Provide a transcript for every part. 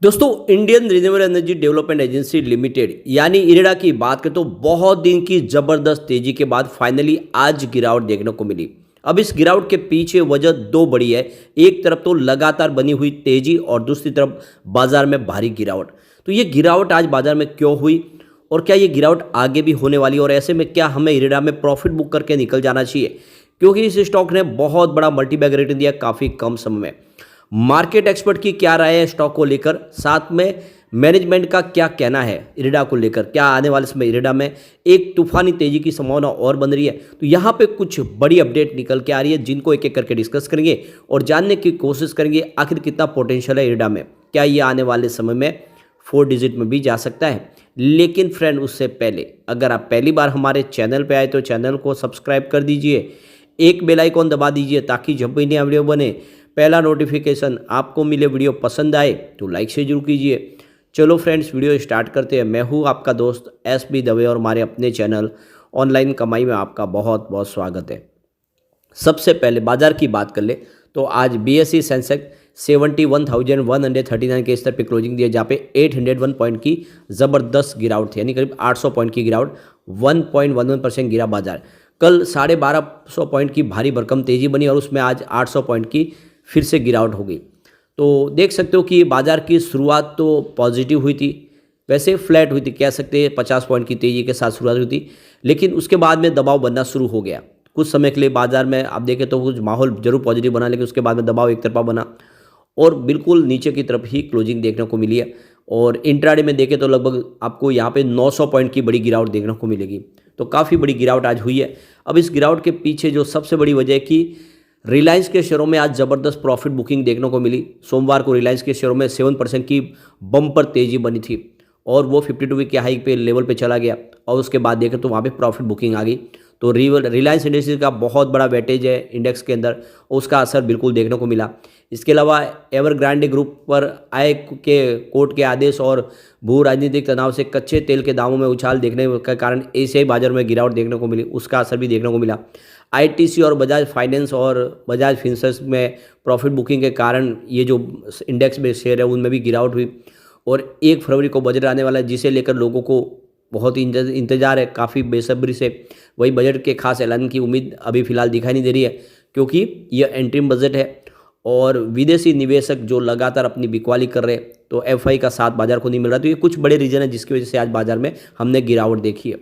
दोस्तों Indian renewable energy development agency limited यानी इरेडा की बात करें तो बहुत दिन की जबरदस्त तेजी के बाद फाइनली आज गिरावट देखने को मिली। अब इस गिरावट के पीछे वजह दो बड़ी है। एक तरफ तो लगातार बनी हुई तेजी और दूसरी तरफ बाजार में भारी गिरावट। तो ये गिरावट आज बाजार में क्यों हुई और क्या ये गिरावट आगे भी होने वाली है और ऐसे में क्या हमें इरेडा में प्रॉफिट बुक करके निकल जाना चाहिए, क्योंकि इस स्टॉक ने बहुत बड़ा मल्टीबैग रिटर्न दिया काफ़ी कम समय में। मार्केट एक्सपर्ट की क्या राय है स्टॉक को लेकर, साथ में मैनेजमेंट का क्या कहना है इरेडा को लेकर, क्या आने वाले समय इरेडा में एक तूफानी तेजी की संभावना और बन रही है। तो यहाँ पे कुछ बड़ी अपडेट निकल के आ रही है जिनको एक एक करके डिस्कस करेंगे और जानने की कोशिश करेंगे आखिर कितना पोटेंशियल है इरेडा में, क्या ये आने वाले समय में 4 डिजिट में भी जा सकता है। लेकिन फ्रेंड उससे पहले अगर आप पहली बार हमारे चैनल पर आए तो चैनल को सब्सक्राइब कर दीजिए, एक बेल आइकॉन दबा दीजिए ताकि जब भी नया वीडियो बने पहला नोटिफिकेशन आपको मिले। वीडियो पसंद आए तो लाइक से जरूर कीजिए। चलो फ्रेंड्स वीडियो स्टार्ट करते हैं। मैं हूँ आपका दोस्त SB दवे और हमारे अपने चैनल ऑनलाइन कमाई में आपका बहुत बहुत स्वागत है। सबसे पहले बाजार की बात कर ले तो आज BSE सेंसेक्स 71,139 के स्तर पर क्लोजिंग दिया, जहाँ पे 801 पॉइंट की ज़बरदस्त गिरावट थी, यानी करीब 800 पॉइंट की गिरावट, 1.11% गिरा बाजार। कल 1250 पॉइंट की भारी भरकम तेजी बनी और उसमें आज 800 पॉइंट की फिर से गिरावट हो गई। तो देख सकते हो कि बाजार की शुरुआत तो पॉजिटिव हुई थी, वैसे फ्लैट हुई थी, कह सकते हैं 50 पॉइंट की तेजी के साथ शुरुआत हुई थी, लेकिन उसके बाद में दबाव बनना शुरू हो गया। कुछ समय के लिए बाजार में आप देखें तो कुछ माहौल जरूर पॉजिटिव बना, लेकिन उसके बाद में दबाव एक तरफा बना और बिल्कुल नीचे की तरफ ही क्लोजिंग देखने को मिली है। और इंट्राडे में देखें तो लगभग आपको यहाँ पे 900 पॉइंट की बड़ी गिरावट देखने को मिलेगी। तो काफ़ी बड़ी गिरावट आज हुई है। अब इस गिरावट के पीछे जो सबसे बड़ी वजह है कि रिलायंस के शेयरों में आज ज़बरदस्त प्रॉफिट बुकिंग देखने को मिली। सोमवार को रिलायंस के शेयरों में 7% की बम्पर तेजी बनी थी और वो 52 वीक के हाई पे लेवल पे चला गया और उसके बाद देखें तो वहाँ पे प्रॉफिट बुकिंग आ गई। तो रिलायंस इंडस्ट्रीज का बहुत बड़ा वेटेज है इंडेक्स के अंदर, उसका असर बिल्कुल देखने को मिला। इसके अलावा एवरग्रांडे ग्रुप पर आय के कोर्ट के आदेश और भू राजनीतिक तनाव से कच्चे तेल के दामों में उछाल देखने के कारण एशियाई बाजार में गिरावट देखने को मिली, उसका असर भी देखने को मिला। ITC और बजाज फाइनेंस और बजाज फिंसर्स में प्रॉफिट बुकिंग के कारण ये जो इंडेक्स बेस्ड शेयर है उनमें भी गिरावट हुई। और 1 फरवरी को बजट आने वाला है जिसे लेकर लोगों को बहुत ही इंतजार है काफ़ी बेसब्री से। वही बजट के खास ऐलान की उम्मीद अभी फिलहाल दिखाई नहीं दे रही है, क्योंकि यह एंट्रीम बजट है और विदेशी निवेशक जो लगातार अपनी बिकवाली कर रहे हैं, तो FI का साथ बाजार को नहीं मिल रहा। तो ये कुछ बड़े रीजन है जिसकी वजह से आज बाजार में हमने गिरावट देखी है।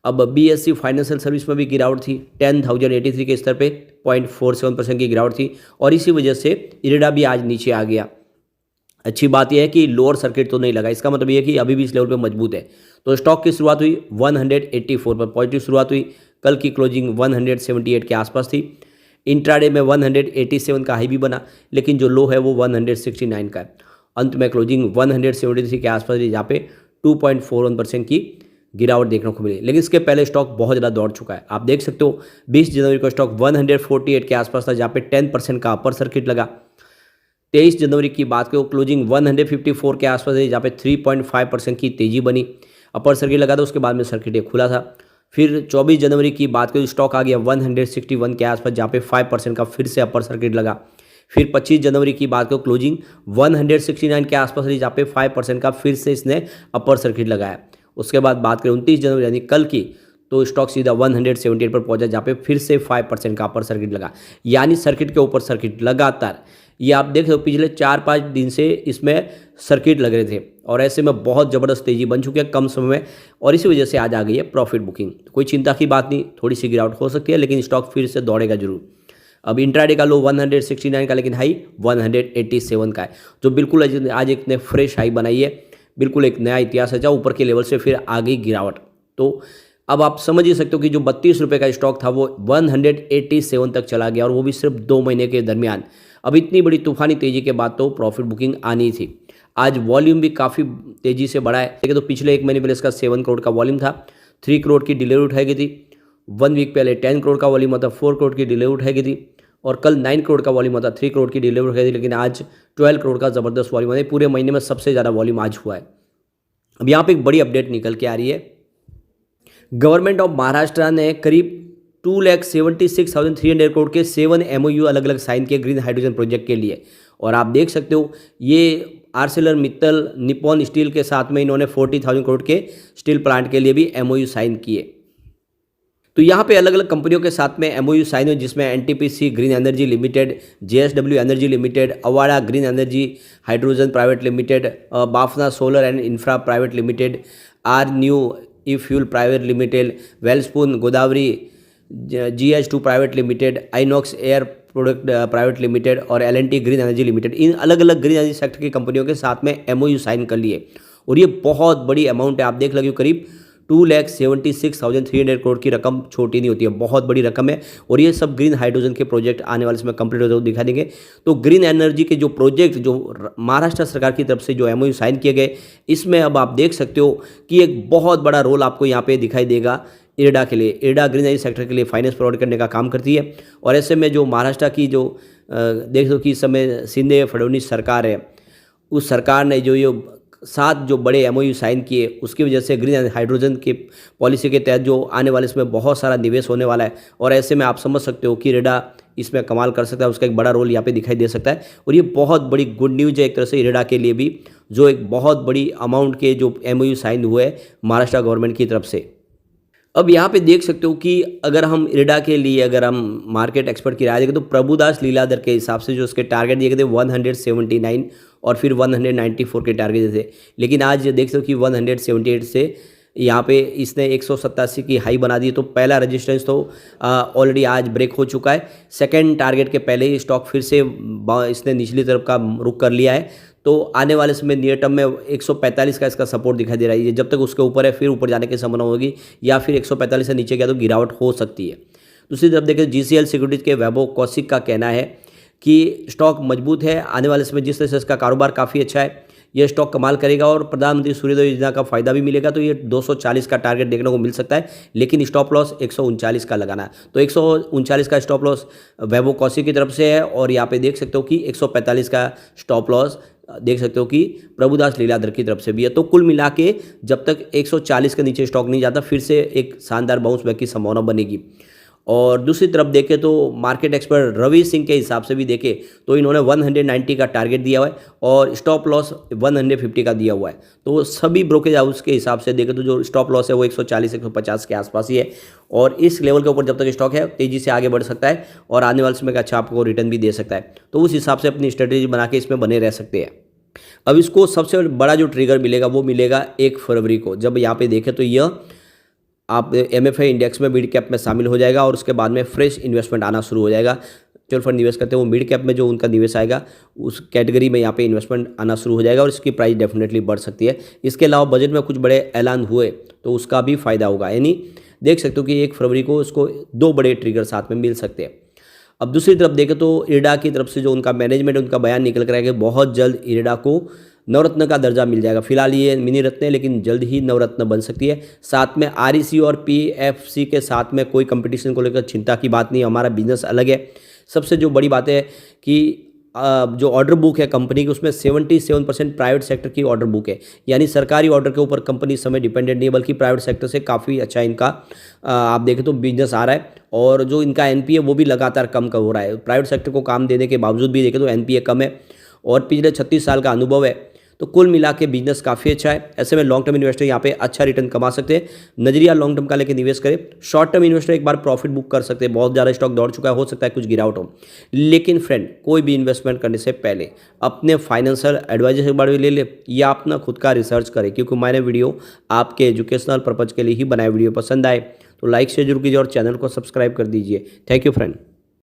अब BSE फाइनेंशियल सर्विस में भी गिरावट थी, 10,083 के स्तर पे 0.47% की गिरावट थी और इसी वजह से इरेडा भी आज नीचे आ गया। अच्छी बात यह है कि लोअर सर्किट तो नहीं लगा, इसका मतलब ये है कि अभी भी इस लेवल पे मजबूत है। तो स्टॉक की शुरुआत हुई 184 पर, पॉजिटिव शुरुआत हुई। कल की क्लोजिंग 178 के आसपास थी। इंट्राडे में 187 का हाई भी बना, लेकिन जो लो है वो 169 का है। अंत में क्लोजिंग 173 के आसपास थी, जहाँ पे 2.41% की गिरावट देखने को मिली। लेकिन इसके पहले स्टॉक बहुत ज़्यादा दौड़ चुका है। आप देख सकते हो 20 जनवरी को स्टॉक 148 के आसपास था, जहाँ पे 10% का अपर सर्किट लगा। 23 जनवरी की बात करो क्लोजिंग 154 के आसपास है, जहाँ पे 3.5% की तेजी बनी, अपर सर्किट लगा था, उसके बाद में सर्किट एक खुला था। फिर 24 जनवरी की बात करें स्टॉक आ गया 161 के आसपास, जहाँ पे 5% का फिर से अपर सर्किट लगा। फिर 25 जनवरी की बात करो क्लोजिंग 169 के आसपास रही, जहाँ पे 5% का फिर से इसने अपर सर्किट लगाया। उसके बाद बात करें 29 जनवरी यानी कल की, तो स्टॉक सीधा 178 पर पहुंचा, जहाँ पे फिर से 5% का अपर सर्किट लगा, यानी सर्किट के ऊपर सर्किट लगातार। ये आप देख सकते हो पिछले 4-5 दिन से इसमें सर्किट लग रहे थे और ऐसे में बहुत ज़बरदस्त तेजी बन चुकी है कम समय में और इसी वजह से आज आ गई है प्रॉफिट बुकिंग। कोई चिंता की बात नहीं, थोड़ी सी गिरावट हो सकती है लेकिन स्टॉक फिर से दौड़ेगा जरूर। अब इंट्राडे का लो 169 का, लेकिन हाई 187 का है, जो बिल्कुल आज एक ने फ्रेश हाई बनाई है, बिल्कुल एक नया इतिहास है, जहाँ ऊपर के लेवल से फिर आ गई गिरावट। तो अब आप समझ ही सकते हो कि जो 32 रुपये का स्टॉक था वो 187 तक चला गया और वो भी सिर्फ 2 महीने के दरमियान। अब इतनी बड़ी तूफानी तेजी के बाद तो प्रॉफिट बुकिंग आनी थी। आज वॉल्यूम भी काफ़ी तेजी से बढ़ा है। देखिए तो पिछले एक महीने पहले इसका 7 करोड़ का वॉल्यूम था, 3 करोड़ की डिलीवरी उठाई गई थी। 1 वीक पहले 10 करोड़ का वॉल्यूम था, 4 करोड़ की डिलीवरी उठाई गई थी और कल 9 करोड़ का वॉल्यूम था, 3 करोड़ की डिलीवरी उठाई थी। लेकिन आज 12 करोड़ का ज़बरदस्त वॉल्यूम है, पूरे महीने में सबसे ज़्यादा वॉल्यूम आज हुआ है। अब यहाँ पे एक बड़ी अपडेट निकल के आ रही है। गवर्नमेंट ऑफ महाराष्ट्र ने करीब 2,76,300 करोड़ के 7 MOU अलग अलग साइन किए ग्रीन हाइड्रोजन प्रोजेक्ट के लिए। और आप देख सकते हो ये आर्सेलर मित्तल निप्पॉन स्टील के साथ में इन्होंने 40,000 करोड़ के स्टील प्लांट के लिए भी एमओयू साइन किए। तो यहाँ पे अलग अलग कंपनियों के साथ में एमओयू साइन हुए, जिसमें NTPC green energy limited, JSW energy limited, Avaada green energy hydrogen private limited, Bafna solar and infra private limited, ReNew e fuel private limited, Welspun Godavari GH2 private limited, INOX air product private limited और L&T green energy limited, इन अलग अलग green energy sector की कंपनियों के साथ में MOU sign कर लिए। और ये बहुत बड़ी अमाउंट है, आप देख लगे करीब 2,76,300 करोड़ की रकम छोटी नहीं होती है, बहुत बड़ी रकम है। और ये सब ग्रीन हाइड्रोजन के प्रोजेक्ट आने वाले समय कंप्लीट होते हुए दिखा देंगे। तो ग्रीन एनर्जी के जो प्रोजेक्ट जो महाराष्ट्र सरकार की तरफ से जो एमओयू साइन किए गए, इसमें अब आप देख सकते हो कि एक बहुत बड़ा रोल आपको यहाँ पे दिखाई देगा इरडा के लिए। इरडा ग्रीन एनर्जी सेक्टर के लिए फाइनेंस प्रोवाइड करने का काम करती है। और ऐसे में जो महाराष्ट्र की जो देख दो कि इस समय शिंदे फडणवीस सरकार है, उस सरकार ने जो ये 7 जो बड़े एमओयू साइन किए, उसकी वजह से ग्रीन हाइड्रोजन की पॉलिसी के तहत जो आने वाले इसमें बहुत सारा निवेश होने वाला है। और ऐसे में आप समझ सकते हो कि इरडा इसमें कमाल कर सकता है, उसका एक बड़ा रोल यहाँ पे दिखाई दे सकता है। और ये बहुत बड़ी गुड न्यूज़ है एक तरह से इरडा के लिए भी, जो एक बहुत बड़ी अमाउंट के जो एमओयू साइन हुए हैं महाराष्ट्र गवर्नमेंट की तरफ से। अब यहाँ पे देख सकते हो कि अगर हम इरडा के लिए अगर हम मार्केट एक्सपर्ट की राय देखें तो प्रभुदास लीलाधर के हिसाब से जो उसके टारगेट दिए गए थे 179 और फिर 194 के टारगेट थे। लेकिन आज देख सकते हो कि 178 से यहाँ पे इसने 187 की हाई बना दी। तो पहला रेजिस्टेंस तो ऑलरेडी आज ब्रेक हो चुका है। सेकंड टारगेट के पहले ही स्टॉक फिर से इसने निचली तरफ का रुख कर लिया है। तो आने वाले समय नियर टर्म में 145 का इसका सपोर्ट दिखाई दे रहा है। जब तक उसके ऊपर है फिर ऊपर जाने की संभावना होगी, या फिर 145 से नीचे गया तो गिरावट हो सकती है। दूसरी तरफ देखें GCL सिक्योरिटीज के वैभव कौशिक का कहना है कि स्टॉक मजबूत है, आने वाले समय जिस तरह से इसका कारोबार काफ़ी अच्छा है, यह स्टॉक कमाल करेगा और प्रधानमंत्री सूर्योदय योजना का फायदा भी मिलेगा। तो ये 240 का टारगेट देखने को मिल सकता है, लेकिन स्टॉप लॉस 139 का लगाना है। तो 139 का स्टॉप लॉस वैभव कौशिक की तरफ से है। और यहाँ पे देख सकते हो कि 145 का स्टॉप लॉस देख सकते हो कि प्रभुदास लीलाधर की तरफ से भी है। तो कुल मिला के जब तक 140 के नीचे स्टॉक नहीं जाता, फिर से एक शानदार बाउंस बैक की संभावना बनेगी। और दूसरी तरफ देखें तो मार्केट एक्सपर्ट रवि सिंह के हिसाब से भी देखें तो इन्होंने 190 का टारगेट दिया हुआ है और स्टॉप लॉस 150 का दिया हुआ है। तो सभी ब्रोकेज हाउस के हिसाब से देखें तो जो स्टॉप लॉस है वो 140-150 के आसपास ही है। और इस लेवल के ऊपर जब तक स्टॉक है तेज़ी से आगे बढ़ सकता है और आने वाले समय का अच्छा आपको रिटर्न भी दे सकता है। तो उस हिसाब से अपनी स्ट्रेटेजी बना के इसमें बने रह सकते हैं। अब इसको सबसे बड़ा जो ट्रिगर मिलेगा वो मिलेगा 1 फरवरी को। जब यहाँ पे देखें तो यह आप MFI इंडेक्स में मिड कैप में शामिल हो जाएगा और उसके बाद में फ्रेश इन्वेस्टमेंट आना शुरू हो जाएगा। म्यूचुअल फंड निवेश करते हैं वो मिड कैप में जो उनका निवेश आएगा उस कैटेगरी में यहाँ पे इन्वेस्टमेंट आना शुरू हो जाएगा और इसकी प्राइस डेफिनेटली बढ़ सकती है। इसके अलावा बजट में कुछ बड़े ऐलान हुए तो उसका भी फायदा होगा। यानी देख सकते हो कि 1 फरवरी को उसको 2 बड़े ट्रिगर साथ में मिल सकते हैं। अब दूसरी तरफ देखें तो इरडा की तरफ से जो उनका मैनेजमेंट उनका बयान निकल कर आएगा, बहुत जल्द इरडा को नवरत्न का दर्जा मिल जाएगा। फिलहाल ये मिनी रत्न है, लेकिन जल्द ही नवरत्न बन सकती है। साथ में REC और PFC के साथ में कोई कंपटीशन को लेकर चिंता की बात नहीं, हमारा बिजनेस अलग है। सबसे जो बड़ी बात है कि जो ऑर्डर बुक है कंपनी की उसमें 77% प्राइवेट सेक्टर की ऑर्डर बुक है। यानी सरकारी ऑर्डर के ऊपर कंपनी इस समय डिपेंडेंट नहीं है, बल्कि प्राइवेट सेक्टर से काफ़ी अच्छा इनका आप देखें तो बिजनेस आ रहा है। और जो इनका NPA वो भी लगातार कम हो रहा है। प्राइवेट सेक्टर को काम देने के बावजूद भी देखें तो NPA कम है और पिछले 36 साल का अनुभव है। तो कुल मिला के बिजनेस काफ़ी अच्छा है। ऐसे में लॉन्ग टर्म इन्वेस्टर यहाँ पे अच्छा रिटर्न कमा सकते हैं। नजरिया लॉन्ग टर्म का लेके निवेश करें। शॉर्ट टर्म इन्वेस्टर एक बार प्रॉफिट बुक कर सकते हैं, बहुत ज़्यादा स्टॉक दौड़ चुका है, हो सकता है कुछ गिरावट हो। लेकिन फ्रेंड, कोई भी इन्वेस्टमेंट करने से पहले अपने फाइनेंशियल एडवाइजर से बारे में ले ले या अपना खुद का रिसर्च करें, क्योंकि मैंने वीडियो आपके एजुकेशनल पर्पज़ के लिए ही बनाए। वीडियो पसंद आए तो लाइक शेयर जरूर कीजिए और चैनल को सब्सक्राइब कर दीजिए। Thank you friend.